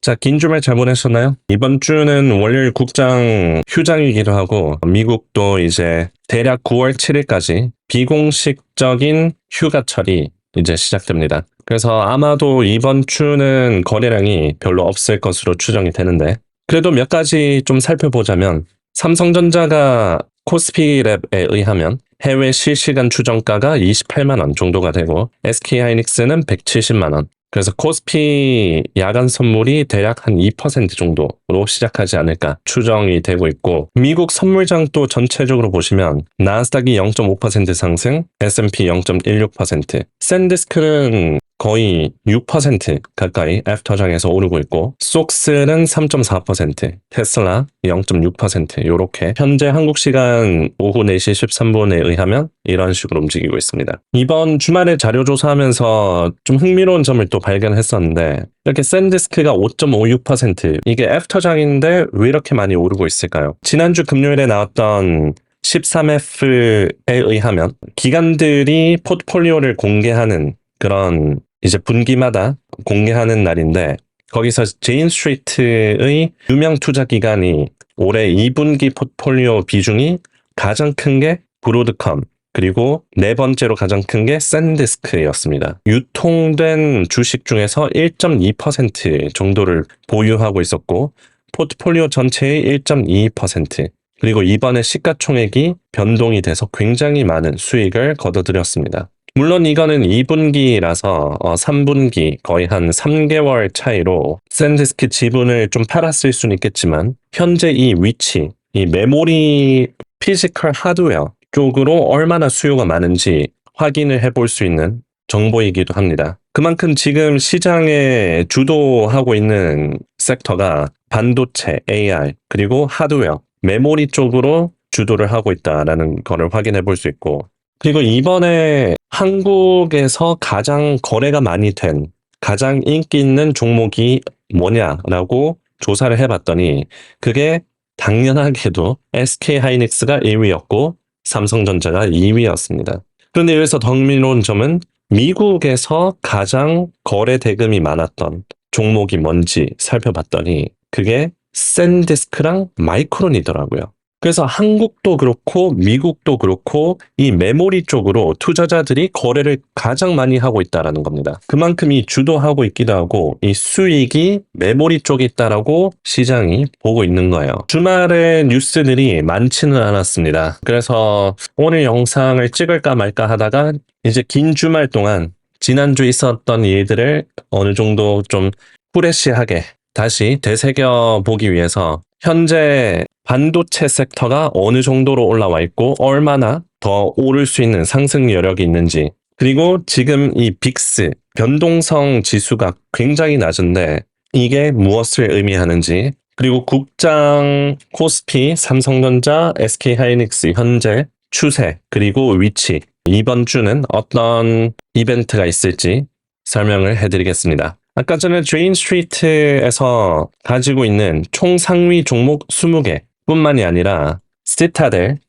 자, 긴 주말 잘 보내셨나요? 이번 주는 월요일 국장 휴장이기도 하고 미국도 이제 대략 9월 7일까지 비공식적인 휴가철이 이제 시작됩니다. 그래서 아마도 이번 주는 거래량이 별로 없을 것으로 추정이 되는데 그래도 몇 가지 좀 살펴보자면 삼성전자가 코스피랩에 의하면 해외 실시간 추정가가 28만 원 정도가 되고 SK하이닉스는 170만 원. 그래서 코스피 야간 선물이 대략 한 2% 정도로 시작하지 않을까 추정이 되고 있고 미국 선물장도 전체적으로 보시면 나스닥이 0.5% 상승, S&P 0.16%, 샌디스크는 거의 6% 가까이 애프터장에서 오르고 있고 속스는 3.4%, 테슬라 0.6% 이렇게 현재 한국 시간 오후 4시 13분에 의하면 이런 식으로 움직이고 있습니다. 이번 주말에 자료 조사하면서 좀 흥미로운 점을 또 발견했었는데 이렇게 샌디스크가 5.56% 이게 애프터장인데 왜 이렇게 많이 오르고 있을까요? 지난주 금요일에 나왔던 13F에 의하면 기관들이 포트폴리오를 공개하는 그런 이제 분기마다 공개하는 날인데 거기서 제인 스트리트의 유명 투자 기관이 올해 2분기 포트폴리오 비중이 가장 큰 게 브로드컴 그리고 네 번째로 가장 큰 게 샌디스크였습니다. 유통된 주식 중에서 1.2% 정도를 보유하고 있었고 포트폴리오 전체의 1.22% 그리고 이번에 시가총액이 변동이 돼서 굉장히 많은 수익을 거둬들였습니다. 물론 이거는 2분기라서 3분기 거의 한 3개월 차이로 샌디스크 지분을 좀 팔았을 수는 있겠지만 현재 이 위치, 이 메모리 피지컬 하드웨어 쪽으로 얼마나 수요가 많은지 확인을 해볼 수 있는 정보이기도 합니다. 그만큼 지금 시장에 주도하고 있는 섹터가 반도체, AI, 그리고 하드웨어, 메모리 쪽으로 주도를 하고 있다는 것을 확인해 볼 수 있고 그리고 이번에 한국에서 가장 거래가 많이 된 가장 인기 있는 종목이 뭐냐라고 조사를 해봤더니 그게 당연하게도 SK하이닉스가 1위였고 삼성전자가 2위였습니다. 그런데 여기서 더 흥미로운 점은 미국에서 가장 거래 대금이 많았던 종목이 뭔지 살펴봤더니 그게 샌디스크랑 마이크론이더라고요. 그래서 한국도 그렇고 미국도 그렇고 이 메모리 쪽으로 투자자들이 거래를 가장 많이 하고 있다는 겁니다. 그만큼 이 주도하고 있기도 하고 이 수익이 메모리 쪽에 있다라고 시장이 보고 있는 거예요. 주말에 뉴스들이 많지는 않았습니다. 그래서 오늘 영상을 찍을까 말까 하다가 이제 긴 주말 동안 지난주 있었던 일들을 어느 정도 좀 프레시하게 다시 되새겨 보기 위해서 현재 반도체 섹터가 어느 정도로 올라와 있고 얼마나 더 오를 수 있는 상승 여력이 있는지 그리고 지금 이 빅스 변동성 지수가 굉장히 낮은데 이게 무엇을 의미하는지 그리고 국장 코스피, 삼성전자, SK하이닉스 현재 추세 그리고 위치 이번 주는 어떤 이벤트가 있을지 설명을 해드리겠습니다. 아까 전에 제인 스트리트에서 가지고 있는 총 상위 종목 20개 뿐만이 아니라 시타델,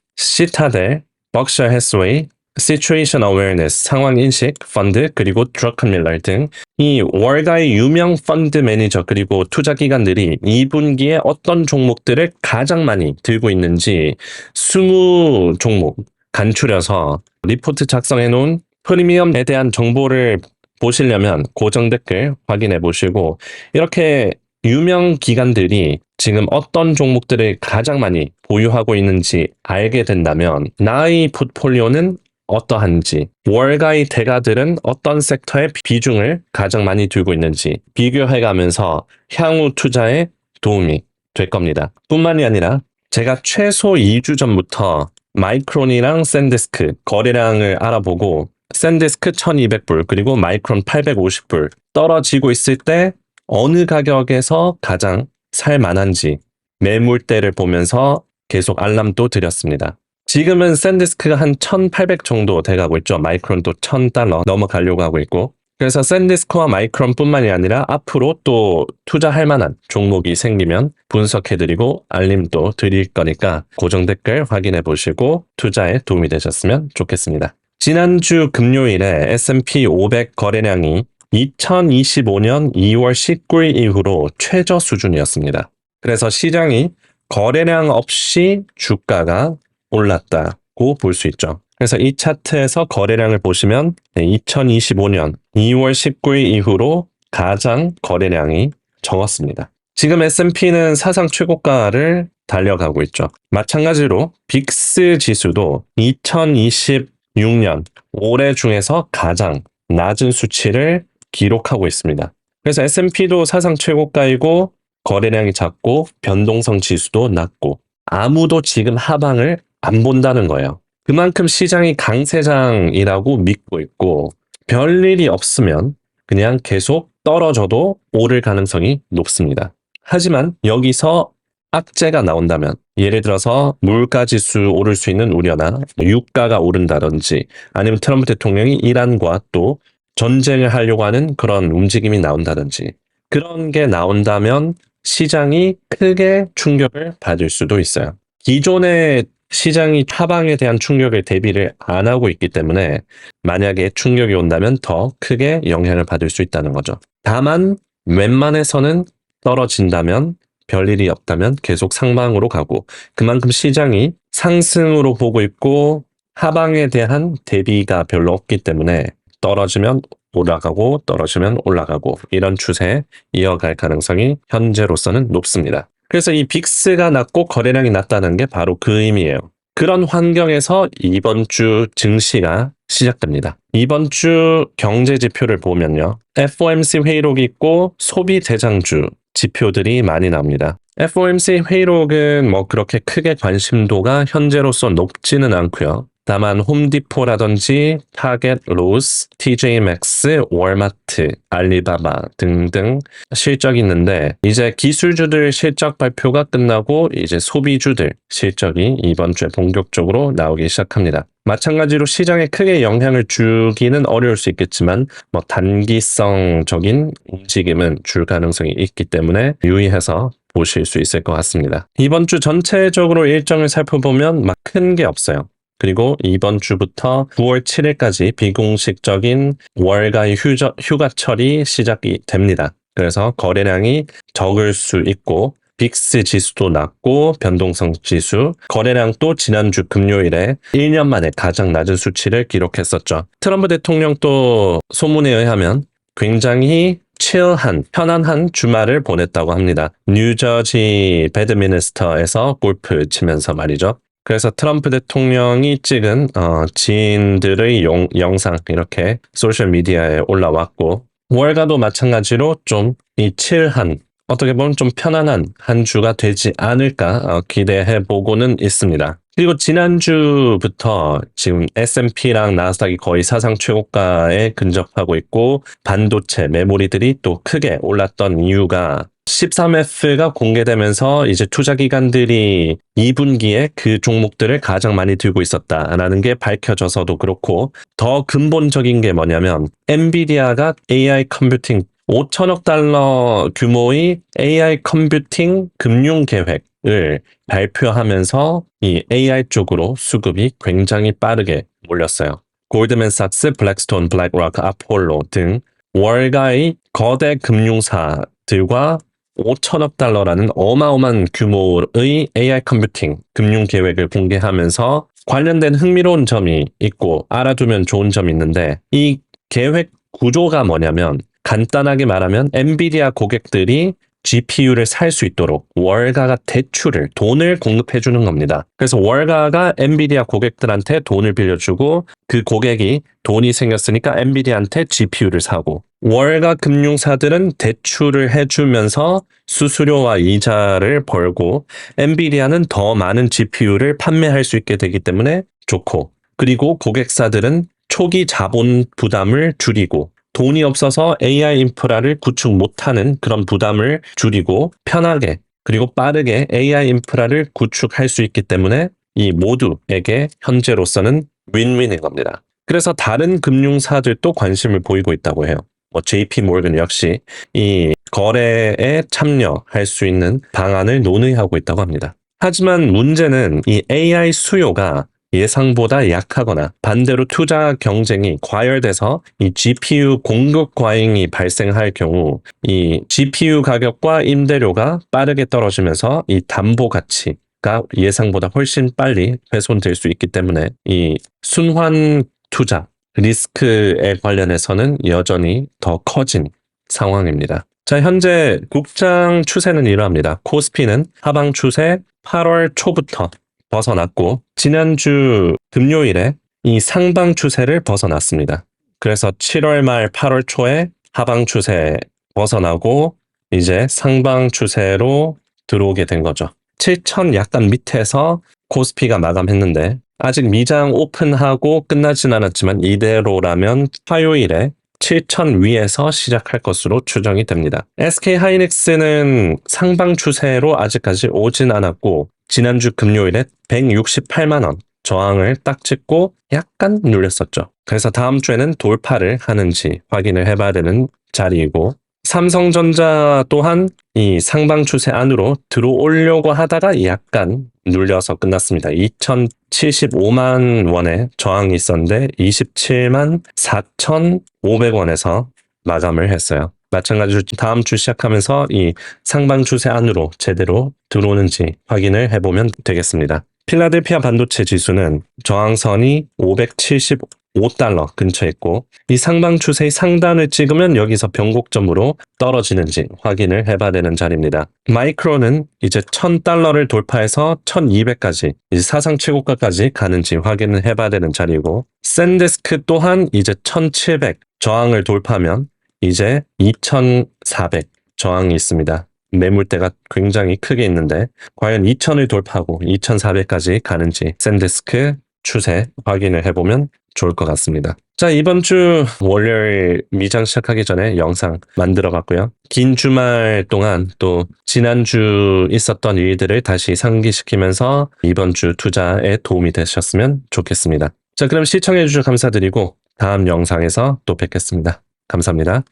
벅셔 해스웨이, 시츄에이션 어웨어네스, 상황인식 펀드, 그리고 드러큰밀러 등 이 월가의 유명 펀드 매니저 그리고 투자기관들이 2분기에 어떤 종목들을 가장 많이 들고 있는지 20종목 간추려서 리포트 작성해 놓은 프리미엄에 대한 정보를 보시려면 고정 댓글 확인해 보시고 이렇게 유명 기관들이 지금 어떤 종목들을 가장 많이 보유하고 있는지 알게 된다면 나의 포트폴리오는 어떠한지 월가의 대가들은 어떤 섹터의 비중을 가장 많이 두고 있는지 비교해가면서 향후 투자에 도움이 될 겁니다. 뿐만이 아니라 제가 최소 2주 전부터 마이크론이랑 샌디스크 거래량을 알아보고 샌디스크 1200불 그리고 마이크론 850불 떨어지고 있을 때 어느 가격에서 가장 살 만한지 매물대를 보면서 계속 알람도 드렸습니다. 지금은 샌디스크가 한 1800 정도 돼가고 있죠. 마이크론도 $1000 넘어가려고 하고 있고 그래서 샌디스크와 마이크론 뿐만이 아니라 앞으로 또 투자할 만한 종목이 생기면 분석해드리고 알림도 드릴 거니까 고정 댓글 확인해 보시고 투자에 도움이 되셨으면 좋겠습니다. 지난주 금요일에 S&P 500 거래량이 2025년 2월 19일 이후로 최저 수준이었습니다. 그래서 시장이 거래량 없이 주가가 올랐다고 볼 수 있죠. 그래서 이 차트에서 거래량을 보시면 2025년 2월 19일 이후로 가장 거래량이 적었습니다. 지금 S&P는 사상 최고가를 달려가고 있죠. 마찬가지로 빅스 지수도 2026년 올해 중에서 가장 낮은 수치를 기록하고 있습니다. 그래서 S&P도 사상 최고가이고 거래량이 작고 변동성 지수도 낮고 아무도 지금 하방을 안 본다는 거예요. 그만큼 시장이 강세장이라고 믿고 있고 별일이 없으면 그냥 계속 떨어져도 오를 가능성이 높습니다. 하지만 여기서 악재가 나온다면 예를 들어서 물가지수 오를 수 있는 우려나 유가가 오른다든지 아니면 트럼프 대통령이 이란과 또 전쟁을 하려고 하는 그런 움직임이 나온다든지 그런 게 나온다면 시장이 크게 충격을 받을 수도 있어요. 기존의 시장이 하방에 대한 충격을 대비를 안 하고 있기 때문에 만약에 충격이 온다면 더 크게 영향을 받을 수 있다는 거죠. 다만 웬만해서는 떨어진다면 별일이 없다면 계속 상방으로 가고 그만큼 시장이 상승으로 보고 있고 하방에 대한 대비가 별로 없기 때문에 떨어지면 올라가고 떨어지면 올라가고 이런 추세 이어갈 가능성이 현재로서는 높습니다. 그래서 이 빅스가 낮고 거래량이 낮다는 게 바로 그 의미예요. 그런 환경에서 이번 주 증시가 시작됩니다. 이번 주 경제 지표를 보면요. FOMC 회의록이 있고 소비 대장주 지표들이 많이 나옵니다. FOMC 회의록은 뭐 그렇게 크게 관심도가 현재로서 높지는 않고요. 다만 홈디포라든지 타겟, 로스, TJ 맥스, 월마트, 알리바바 등등 실적이 있는데 이제 기술주들 실적 발표가 끝나고 이제 소비주들 실적이 이번 주에 본격적으로 나오기 시작합니다. 마찬가지로 시장에 크게 영향을 주기는 어려울 수 있겠지만 뭐 단기성적인 움직임은 줄 가능성이 있기 때문에 유의해서 보실 수 있을 것 같습니다. 이번 주 전체적으로 일정을 살펴보면 막 큰 게 없어요. 그리고 이번 주부터 9월 7일까지 비공식적인 월가의 휴가철이 시작이 됩니다. 그래서 거래량이 적을 수 있고 빅스 지수도 낮고 변동성 지수, 거래량도 지난주 금요일에 1년 만에 가장 낮은 수치를 기록했었죠. 트럼프 대통령도 소문에 의하면 굉장히 칠한, 편안한 주말을 보냈다고 합니다. 뉴저지 배드미니스터에서 골프 치면서 말이죠. 그래서 트럼프 대통령이 찍은 지인들의 영상 이렇게 소셜미디어에 올라왔고 월가도 마찬가지로 좀 이 칠한 어떻게 보면 좀 편안한 한 주가 되지 않을까 기대해 보고는 있습니다. 그리고 지난주부터 지금 S&P랑 나스닥이 거의 사상 최고가에 근접하고 있고 반도체 메모리들이 또 크게 올랐던 이유가 13F가 공개되면서 이제 투자 기관들이 2분기에 그 종목들을 가장 많이 들고 있었다라는 게 밝혀져서도 그렇고 더 근본적인 게 뭐냐면 엔비디아가 AI 컴퓨팅 5천억 달러 규모의 AI 컴퓨팅 금융 계획을 발표하면서 이 AI 쪽으로 수급이 굉장히 빠르게 몰렸어요. 골드맨삭스, 블랙스톤, 블랙록, 아폴로 등 월가의 거대 금융사들과 5천억 달러라는 어마어마한 규모의 AI 컴퓨팅 금융 계획을 공개하면서 관련된 흥미로운 점이 있고 알아두면 좋은 점이 있는데 이 계획 구조가 뭐냐면 간단하게 말하면 엔비디아 고객들이 GPU를 살 수 있도록 월가가 대출을 돈을 공급해 주는 겁니다. 그래서 월가가 엔비디아 고객들한테 돈을 빌려주고 그 고객이 돈이 생겼으니까 엔비디아한테 GPU를 사고 월가 금융사들은 대출을 해주면서 수수료와 이자를 벌고 엔비디아는 더 많은 GPU를 판매할 수 있게 되기 때문에 좋고 그리고 고객사들은 초기 자본 부담을 줄이고 돈이 없어서 AI 인프라를 구축 못하는 그런 부담을 줄이고 편하게 그리고 빠르게 AI 인프라를 구축할 수 있기 때문에 이 모두에게 현재로서는 윈윈인 겁니다. 그래서 다른 금융사들도 관심을 보이고 있다고 해요. JP 모건 역시 이 거래에 참여할 수 있는 방안을 논의하고 있다고 합니다. 하지만 문제는 이 AI 수요가 예상보다 약하거나 반대로 투자 경쟁이 과열돼서 이 GPU 공급 과잉이 발생할 경우 이 GPU 가격과 임대료가 빠르게 떨어지면서 이 담보 가치가 예상보다 훨씬 빨리 훼손될 수 있기 때문에 이 순환 투자 리스크에 관련해서는 여전히 더 커진 상황입니다. 자, 현재 국장 추세는 이러합니다. 코스피는 하방 추세 8월 초부터 벗어났고 지난주 금요일에 이 상방 추세를 벗어났습니다. 그래서 7월 말 8월 초에 하방 추세 벗어나고 이제 상방 추세로 들어오게 된 거죠. 7,000 약간 밑에서 코스피가 마감했는데 아직 미장 오픈하고 끝나진 않았지만 이대로라면 화요일에 7,000 위에서 시작할 것으로 추정이 됩니다. SK하이닉스는 상방 추세로 아직까지 오진 않았고 지난주 금요일에 168만 원 저항을 딱 찍고 약간 눌렸었죠. 그래서 다음 주에는 돌파를 하는지 확인을 해봐야 되는 자리이고 삼성전자 또한 이 상방 추세 안으로 들어오려고 하다가 약간 눌려서 끝났습니다. 2,075만 원에 저항이 있었는데 27만 4,500원에서 마감을 했어요. 마찬가지로 다음 주 시작하면서 이 상방 추세 안으로 제대로 들어오는지 확인을 해보면 되겠습니다. 필라델피아 반도체 지수는 저항선이 575달러 근처에 있고 이 상방 추세의 상단을 찍으면 여기서 변곡점으로 떨어지는지 확인을 해봐야 되는 자리입니다. 마이크론은 이제 1,000달러를 돌파해서 1,200까지 이제 사상 최고가까지 가는지 확인을 해봐야 되는 자리고 샌디스크 또한 이제 1,700 저항을 돌파하면 이제 2,400 저항이 있습니다. 매물대가 굉장히 크게 있는데 과연 2,000을 돌파하고 2,400까지 가는지 샌디스크 추세 확인을 해보면 좋을 것 같습니다. 자, 이번 주 월요일 미장 시작하기 전에 영상 만들어 봤고요. 긴 주말 동안 또 지난주 있었던 일들을 다시 상기시키면서 이번 주 투자에 도움이 되셨으면 좋겠습니다. 자, 그럼 시청해 주셔서 감사드리고 다음 영상에서 또 뵙겠습니다. 감사합니다.